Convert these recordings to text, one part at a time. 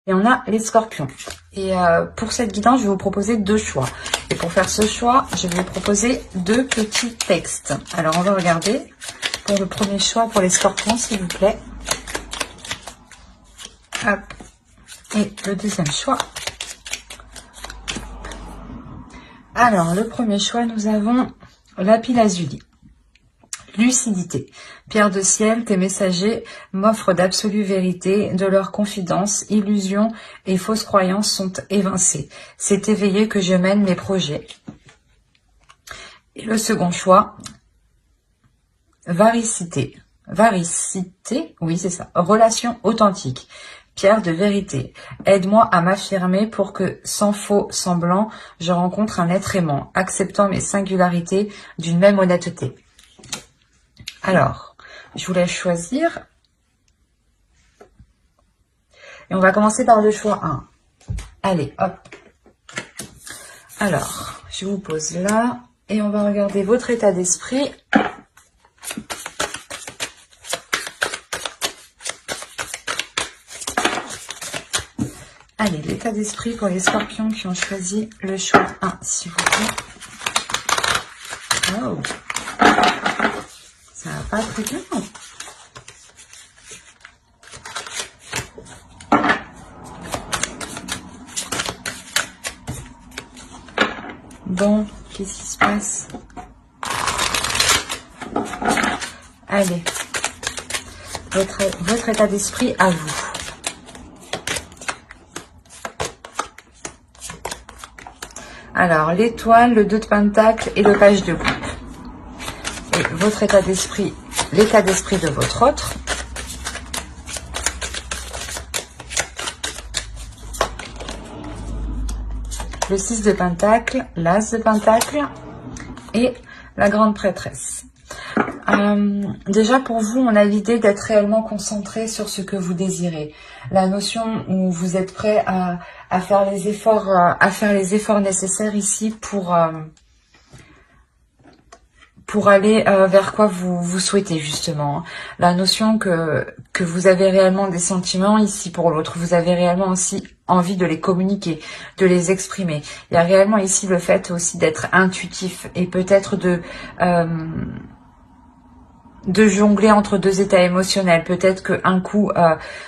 Et on a les scorpions. Et pour cette guidance, je vais vous proposer deux choix. Et pour faire ce choix, je vais vous proposer deux petits textes. Alors, on va regarder pour le premier choix pour les scorpions, s'il vous plaît. Hop. Et le deuxième choix. Alors, le premier choix, nous avons lapis lazuli. Lucidité. Pierre de ciel, tes messagers m'offrent d'absolues vérités, de leurs confidences, illusions et fausses croyances sont évincées. C'est éveillé que je mène mes projets. Et le second choix, varicité. Varicité, oui c'est ça, relation authentique. Pierre de vérité, aide-moi à m'affirmer pour que, sans faux semblant, je rencontre un être aimant, acceptant mes singularités d'une même honnêteté. Alors, je vous laisse choisir. Et on va commencer par le choix 1. Allez, hop. Alors, je vous pose là. Et on va regarder votre état d'esprit. Allez, l'état d'esprit pour les scorpions qui ont choisi le choix 1, s'il vous plaît. Oh. Ça va pas très bien. Bon, qu'est-ce qui se passe? Allez, votre état d'esprit à vous. Alors, l'étoile, le 2 de pentacle et le page de coupe. Et votre état d'esprit, l'état d'esprit de votre autre. Le 6 de pentacle, l'as de pentacle et la grande prêtresse. Déjà pour vous, on a l'idée d'être réellement concentré sur ce que vous désirez. La notion où vous êtes prêt à faire les efforts nécessaires ici pour aller vers quoi vous souhaitez justement. La notion que vous avez réellement des sentiments ici pour l'autre. Vous avez réellement aussi envie de les communiquer, de les exprimer. Il y a réellement ici le fait aussi d'être intuitif et peut-être de jongler entre deux états émotionnels. Peut-être qu'un coup,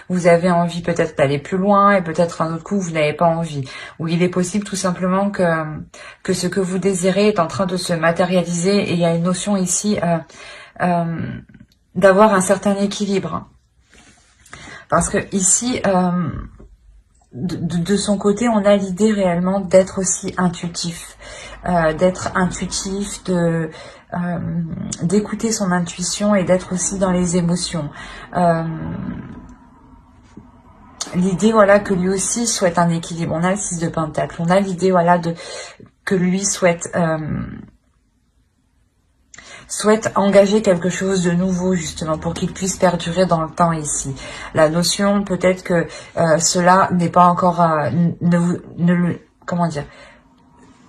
vous avez envie peut-être d'aller plus loin et peut-être un autre coup, vous n'avez pas envie. Ou il est possible tout simplement que ce que vous désirez est en train de se matérialiser et il y a une notion ici d'avoir un certain équilibre. Parce que ici, de son côté, on a l'idée réellement d'être aussi intuitif. D'écouter son intuition et d'être aussi dans les émotions. L'idée, voilà, que lui aussi souhaite un équilibre. On a le 6 de pentacle. On a l'idée, voilà, que lui souhaite engager quelque chose de nouveau, justement, pour qu'il puisse perdurer dans le temps ici. La notion, peut-être que cela n'est pas encore... comment dire ?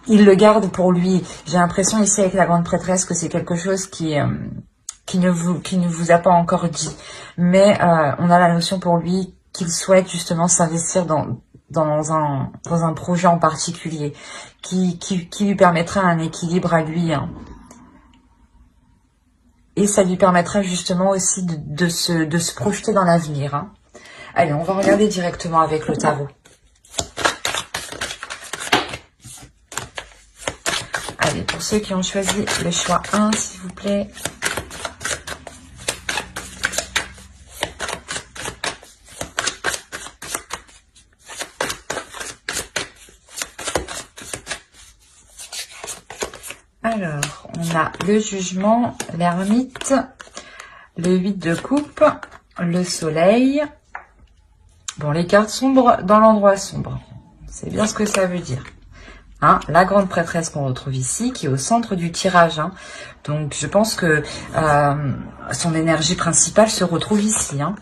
Il le garde pour lui. J'ai l'impression ici avec la grande prêtresse que c'est quelque chose qui ne vous a pas encore dit. Mais on a la notion pour lui qu'il souhaite justement s'investir dans un projet en particulier qui lui permettra un équilibre à lui. Hein. Et ça lui permettra justement aussi de se projeter dans l'avenir. Hein. Allez, on va regarder directement avec le tarot. Allez, pour ceux qui ont choisi le choix 1, s'il vous plaît. Alors, on a le jugement, l'ermite, le 8 de coupe, le soleil. Bon, les cartes sombres dans l'endroit sombre. C'est bien ce que ça veut dire. Hein, la grande prêtresse qu'on retrouve ici, qui est au centre du tirage. Hein. Donc, je pense que son énergie principale se retrouve ici. Hein.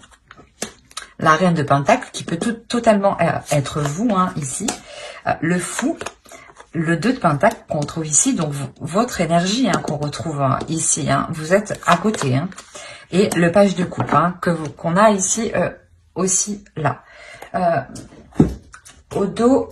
La reine de pentacle, qui peut totalement être vous, hein, ici. Le fou, le 2 de pentacle qu'on retrouve ici. Donc, votre énergie hein, qu'on retrouve hein, ici. Hein. Vous êtes à côté. Hein. Et le page de coupe hein, qu'on a ici aussi là. Au dos,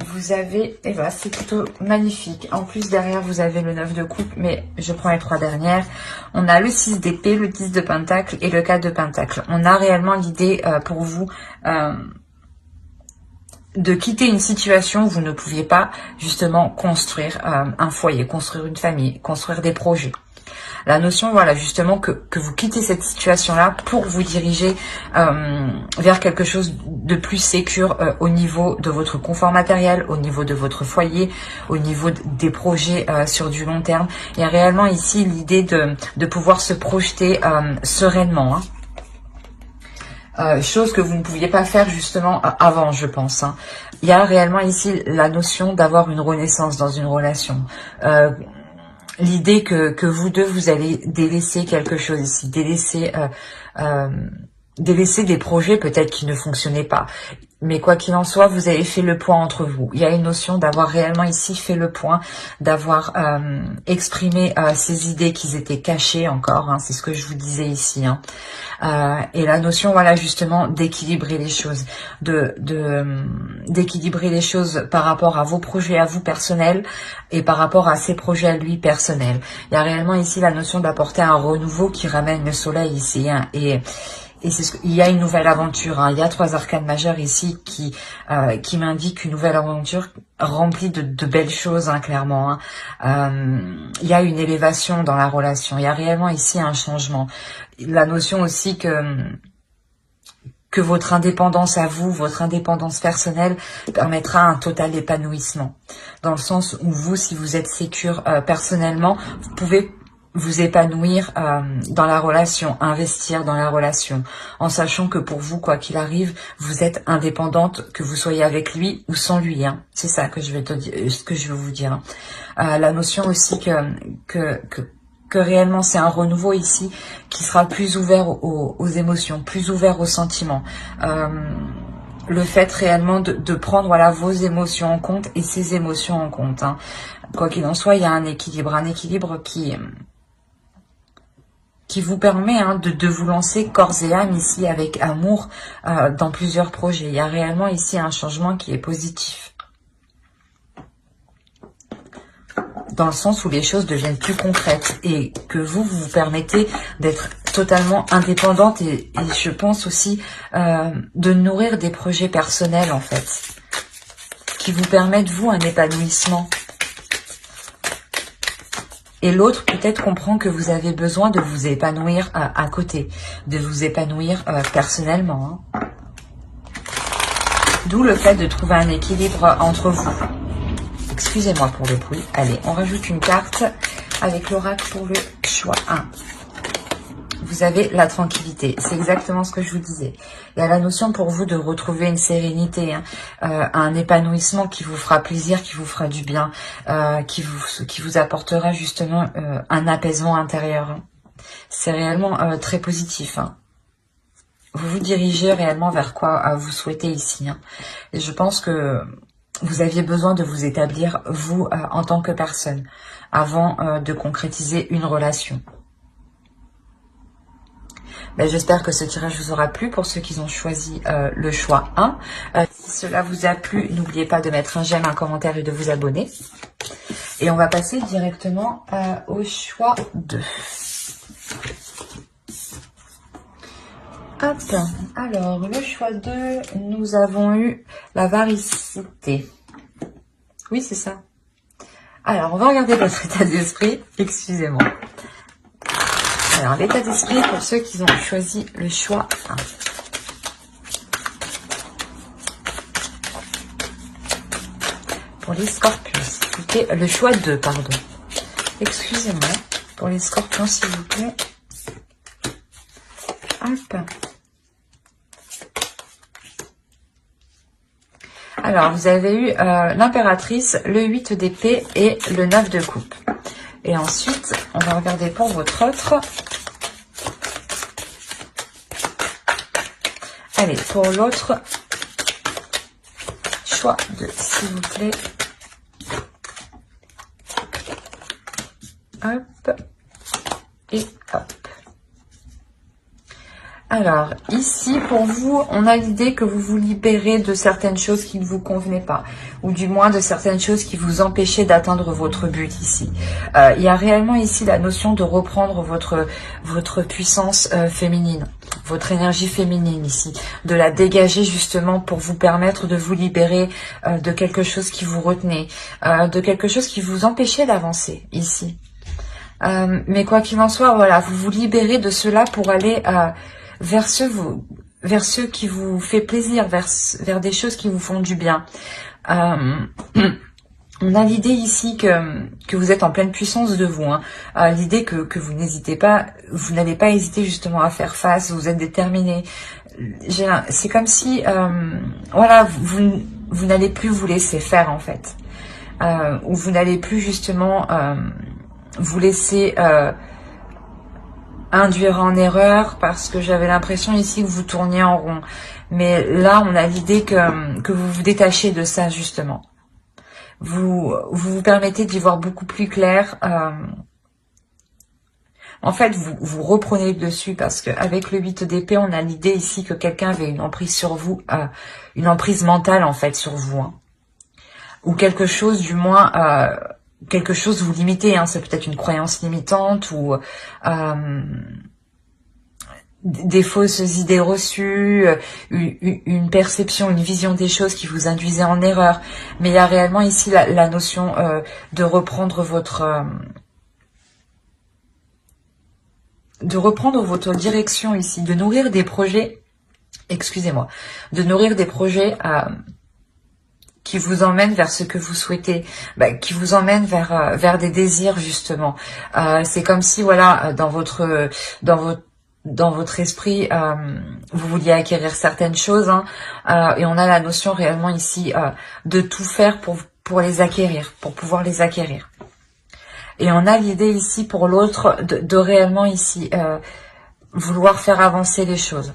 vous avez, et ben c'est plutôt magnifique. En plus, derrière, vous avez le 9 de coupe, mais je prends les 3 dernières. On a le 6 d'épée, le 10 de pentacle et le 4 de pentacle. On a réellement l'idée pour vous de quitter une situation où vous ne pouviez pas justement construire un foyer, construire une famille, construire des projets. La notion, voilà, justement, que vous quittez cette situation-là pour vous diriger vers quelque chose de plus sécure au niveau de votre confort matériel, au niveau de votre foyer, au niveau des projets sur du long terme. Il y a réellement ici l'idée de pouvoir se projeter sereinement, chose que vous ne pouviez pas faire justement avant, je pense. Il y a réellement ici la notion d'avoir une renaissance dans une relation. L'idée que vous deux, vous allez délaisser quelque chose ici, délaisser des projets peut-être qui ne fonctionnaient pas. Mais quoi qu'il en soit, vous avez fait le point entre vous. Il y a une notion d'avoir réellement ici fait le point, d'avoir exprimé ces idées qui étaient cachées encore. C'est ce que je vous disais ici. Et la notion, voilà, justement, d'équilibrer les choses, d'équilibrer les choses par rapport à vos projets à vous personnels et par rapport à ses projets à lui personnels. Il y a réellement ici la notion d'apporter un renouveau qui ramène le soleil ici, et c'est il y a une nouvelle aventure. Il y a 3 arcanes majeures ici qui m'indiquent une nouvelle aventure remplie de belles choses, clairement. Il y a une élévation dans la relation. Il y a réellement ici un changement. La notion aussi que votre indépendance à vous, votre indépendance personnelle permettra un total épanouissement. Dans le sens où vous, si vous êtes sécure personnellement, vous pouvez vous épanouir dans la relation, investir dans la relation, en sachant que pour vous, quoi qu'il arrive, vous êtes indépendante, que vous soyez avec lui ou sans lui. C'est ça que je vais ce que je veux vous dire. La notion aussi que réellement c'est un renouveau ici qui sera plus ouvert aux émotions, plus ouvert aux sentiments. Le fait réellement de prendre, voilà, vos émotions en compte et ses émotions en compte. Quoi qu'il en soit, il y a un équilibre qui vous permet de vous lancer corps et âme ici avec amour dans plusieurs projets. Il y a réellement ici un changement qui est positif. Dans le sens où les choses deviennent plus concrètes et que vous permettez d'être totalement indépendante et je pense aussi de nourrir des projets personnels en fait, qui vous permettent vous un épanouissement. Et l'autre peut-être comprend que vous avez besoin de vous épanouir à côté, de vous épanouir personnellement. D'où le fait de trouver un équilibre entre vous. Excusez-moi pour le bruit. Allez, on rajoute une carte avec l'oracle pour le choix 1. Vous avez la tranquillité. C'est exactement ce que je vous disais. Il y a la notion pour vous de retrouver une sérénité, un épanouissement qui vous fera plaisir, qui vous fera du bien, qui vous apportera justement un apaisement intérieur. C'est réellement très positif. Vous vous dirigez réellement vers quoi vous souhaitez ici. Et je pense que vous aviez besoin de vous établir, vous, en tant que personne, avant de concrétiser une relation. J'espère que ce tirage vous aura plu pour ceux qui ont choisi le choix 1. Si cela vous a plu, n'oubliez pas de mettre un j'aime, un commentaire et de vous abonner. Et on va passer directement au choix 2. Hop, alors le choix 2, nous avons eu la varicité. Oui, c'est ça. Alors, on va regarder votre état d'esprit. Excusez-moi. Alors, l'état d'esprit pour ceux qui ont choisi le choix 1. Pour les scorpions, s'il vous plaît. Le choix 2, pardon. Excusez-moi. Pour les scorpions, s'il vous plaît. Hop. Alors, vous avez eu l'impératrice, le 8 d'épée et le 9 de coupe. Et ensuite, on va regarder pour votre autre. Allez, pour l'autre, choix 2, s'il vous plaît. Hop. Et hop. Alors, ici, pour vous, on a l'idée que vous vous libérez de certaines choses qui ne vous convenaient pas, ou du moins de certaines choses qui vous empêchaient d'atteindre votre but ici. Il y a réellement ici la notion de reprendre votre puissance féminine, votre énergie féminine ici, de la dégager justement pour vous permettre de vous libérer de quelque chose qui vous retenait, de quelque chose qui vous empêchait d'avancer ici. Mais quoi qu'il en soit, voilà, vous vous libérez de cela pour aller vers ce qui vous fait plaisir, vers des choses qui vous font du bien. On a l'idée ici que vous êtes en pleine puissance de vous. Hein. L'idée que vous n'hésitez pas, vous n'allez pas hésiter justement à faire face, vous êtes déterminé. C'est comme si, voilà, vous n'allez plus vous laisser faire en fait. Ou vous n'allez plus justement vous laisser induire en erreur, parce que j'avais l'impression ici que vous tourniez en rond. Mais là, on a l'idée que vous vous détachez de ça, justement. Vous permettez d'y voir beaucoup plus clair. En fait, vous reprenez le dessus, parce qu'avec le 8 d'épée, on a l'idée ici que quelqu'un avait une emprise sur vous, une emprise mentale, en fait, sur vous. Hein. Ou quelque chose, du moins... quelque chose vous limitez, hein, c'est peut-être une croyance limitante ou des fausses idées reçues, une perception, une vision des choses qui vous induisait en erreur. Mais il y a réellement ici la notion de reprendre votre direction ici, de nourrir des projets, excusez-moi, de nourrir des projets qui vous emmène vers ce que vous souhaitez, qui vous emmène vers des désirs justement. C'est comme si voilà dans votre esprit vous vouliez acquérir certaines choses, hein, et on a la notion réellement ici de tout faire pour les acquérir, pour pouvoir les acquérir. Et on a l'idée ici pour l'autre de réellement ici vouloir faire avancer les choses.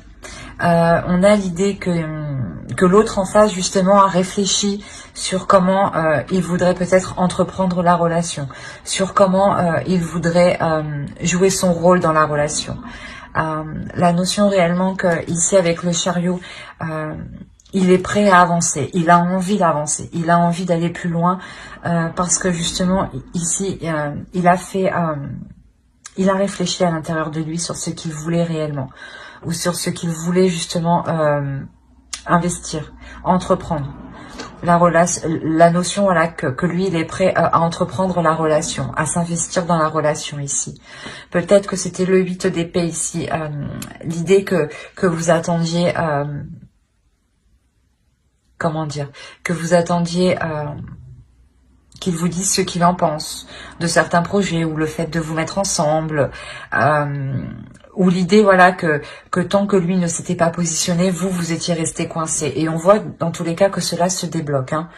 On a l'idée que l'autre en face justement a réfléchi sur comment il voudrait peut-être entreprendre la relation, sur comment il voudrait jouer son rôle dans la relation. La notion réellement que ici avec le chariot, il est prêt à avancer, il a envie d'avancer, il a envie d'aller plus loin, parce que justement ici il a réfléchi à l'intérieur de lui sur ce qu'il voulait réellement, ou sur ce qu'il voulait justement investir, entreprendre. La notion voilà, que lui, il est prêt à entreprendre la relation, à s'investir dans la relation ici. Peut-être que c'était le 8 d'épée ici, l'idée que vous attendiez, comment dire, que vous attendiez... qu'il vous dise ce qu'il en pense de certains projets, ou le fait de vous mettre ensemble, ou l'idée voilà que tant que lui ne s'était pas positionné, vous étiez resté coincé. Et on voit dans tous les cas que cela se débloque. Hein.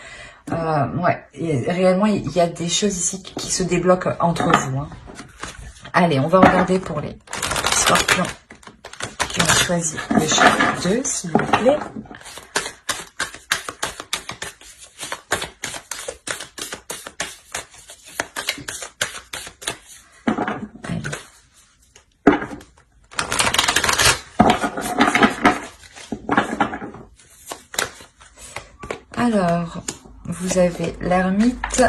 Ouais, et réellement il y a des choses ici qui se débloquent entre vous. Hein. Allez, on va regarder pour les scorpions qui ont choisi le chiffre 2, s'il vous plaît. Alors, vous avez l'ermite,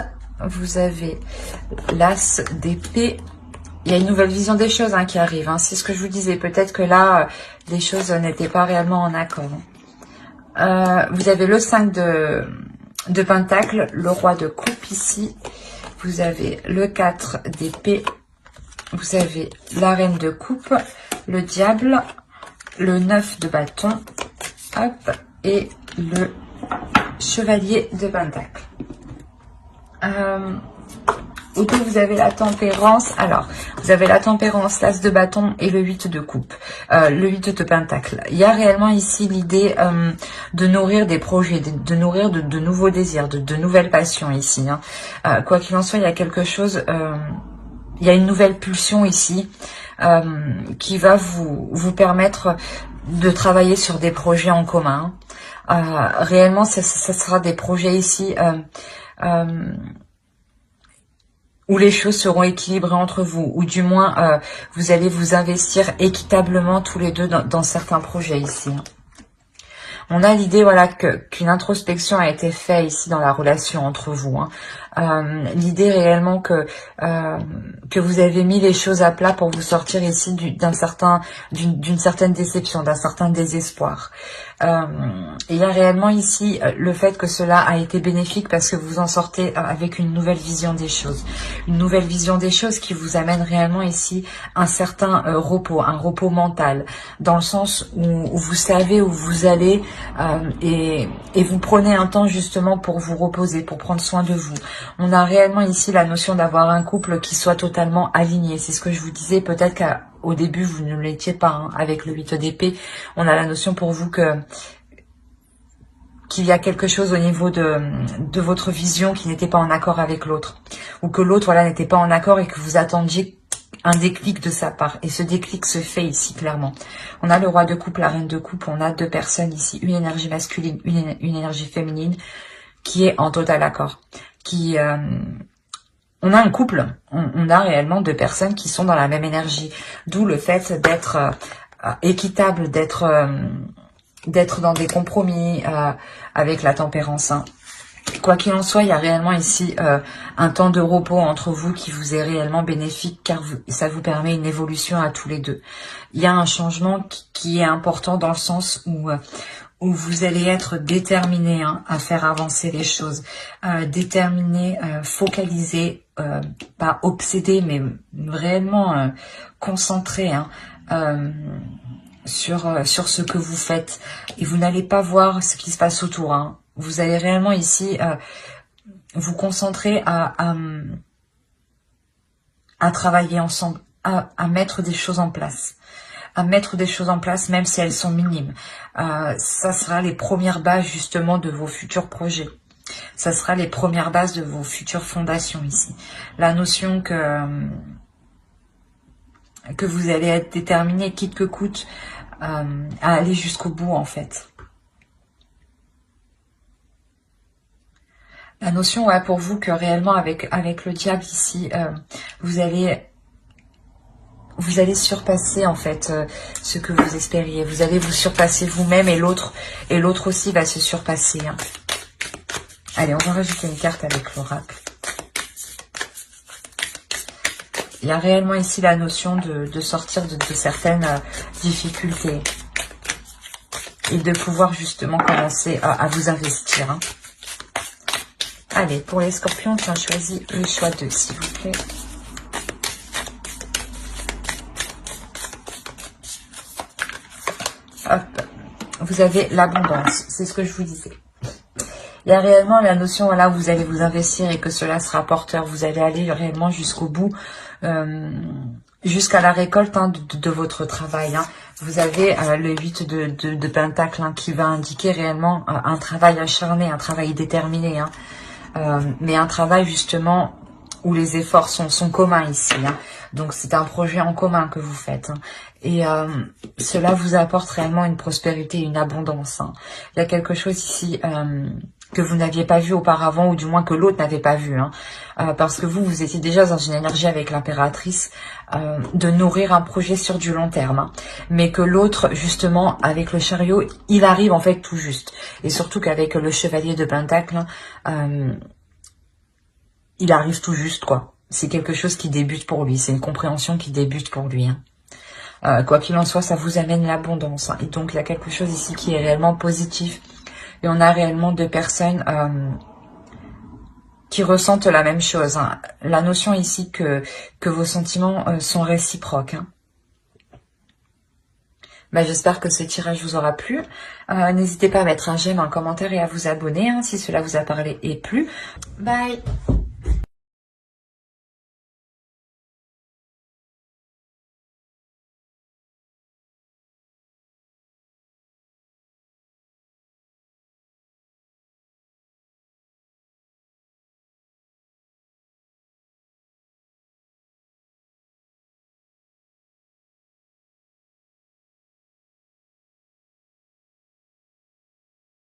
vous avez l'as d'épée. Il y a une nouvelle vision des choses qui arrive. Hein. C'est ce que je vous disais. Peut-être que là, les choses n'étaient pas réellement en accord. Vous avez le 5 de pentacle, le roi de coupe ici. Vous avez le 4 d'épée. Vous avez la reine de coupe, le diable, le 9 de bâton, hop, et le chevalier de pentacle. Autour, vous avez la tempérance. Alors, vous avez la tempérance, l'as de bâton et le 8 de coupe, le 8 de pentacle. Il y a réellement ici l'idée de nourrir des projets, de nourrir de nouveaux désirs, de nouvelles passions ici. Hein. Quoi qu'il en soit, il y a quelque chose, il y a une nouvelle pulsion ici qui va vous permettre de travailler sur des projets en commun. Réellement, ça sera des projets ici où les choses seront équilibrées entre vous, ou du moins vous allez vous investir équitablement tous les deux dans certains projets ici. On a l'idée, voilà, qu'une introspection a été faite ici dans la relation entre vous. L'idée réellement que vous avez mis les choses à plat pour vous sortir ici d'une certaine déception, d'un certain désespoir. Il y a réellement ici le fait que cela a été bénéfique parce que vous en sortez avec une nouvelle vision des choses. Une nouvelle vision des choses qui vous amène réellement ici un certain repos, un repos mental, dans le sens où vous savez où vous allez et vous prenez un temps justement pour vous reposer, pour prendre soin de vous. On a réellement ici la notion d'avoir un couple qui soit totalement aligné. C'est ce que je vous disais, peut-être qu'au début vous ne l'étiez pas, avec le 8 d'épée. On a la notion pour vous qu'il y a quelque chose au niveau de votre vision qui n'était pas en accord avec l'autre. Ou que l'autre, voilà, n'était pas en accord et que vous attendiez un déclic de sa part. Et ce déclic se fait ici, clairement. On a le roi de coupe, la reine de coupe. On a deux personnes ici. Une énergie masculine, une énergie féminine qui est en total accord. On a un couple. On a réellement deux personnes qui sont dans la même énergie. D'où le fait d'être équitable, d'être dans des compromis avec la tempérance. Quoi qu'il en soit, il y a réellement ici un temps de repos entre vous qui vous est réellement bénéfique car ça vous permet une évolution à tous les deux. Il y a un changement qui est important dans le sens où vous allez être déterminé à faire avancer les choses, déterminé, focalisé, pas obsédé, mais réellement concentré sur ce que vous faites. Et vous n'allez pas voir ce qui se passe autour. Vous allez réellement ici vous concentrer à travailler ensemble, à mettre des choses en place. À mettre des choses en place même si elles sont minimes. Ça sera les premières bases justement de vos futurs projets. Ça sera les premières bases de vos futures fondations ici. La notion que vous allez être déterminé, quitte que coûte, à aller jusqu'au bout en fait. La notion, ouais, pour vous que réellement avec le diable ici, vous allez surpasser en fait ce que vous espériez. Vous allez vous surpasser vous-même et l'autre aussi va se surpasser. Allez, on va rajouter une carte avec l'oracle. Il y a réellement ici la notion de sortir de certaines difficultés et de pouvoir justement commencer à vous investir. Allez, pour les scorpions, tiens, choisis le choix 2, s'il vous plaît. Hop, vous avez l'abondance, c'est ce que je vous disais. Il y a réellement la notion, voilà, où vous allez vous investir et que cela sera porteur. Vous allez aller réellement jusqu'au bout, jusqu'à la récolte de votre travail. Vous avez le 8 de Pentacle qui va indiquer réellement un travail acharné, un travail déterminé. Mais un travail justement où les efforts sont communs ici. Donc c'est un projet en commun que vous faites. Et cela vous apporte réellement une prospérité, une abondance. Il y a quelque chose ici que vous n'aviez pas vu auparavant, ou du moins que l'autre n'avait pas vu. Parce que vous étiez déjà dans une énergie avec l'impératrice de nourrir un projet sur du long terme. Mais que l'autre, justement, avec le chariot, il arrive en fait tout juste. Et surtout qu'avec le chevalier de Pentacle, il arrive tout juste, quoi. C'est quelque chose qui débute pour lui. C'est une compréhension qui débute pour lui. Quoi qu'il en soit, ça vous amène l'abondance. Et donc, il y a quelque chose ici qui est réellement positif. Et on a réellement deux personnes qui ressentent la même chose. La notion ici que vos sentiments sont réciproques. J'espère que ce tirage vous aura plu. N'hésitez pas à mettre un j'aime, un commentaire et à vous abonner si cela vous a parlé et plu. Bye!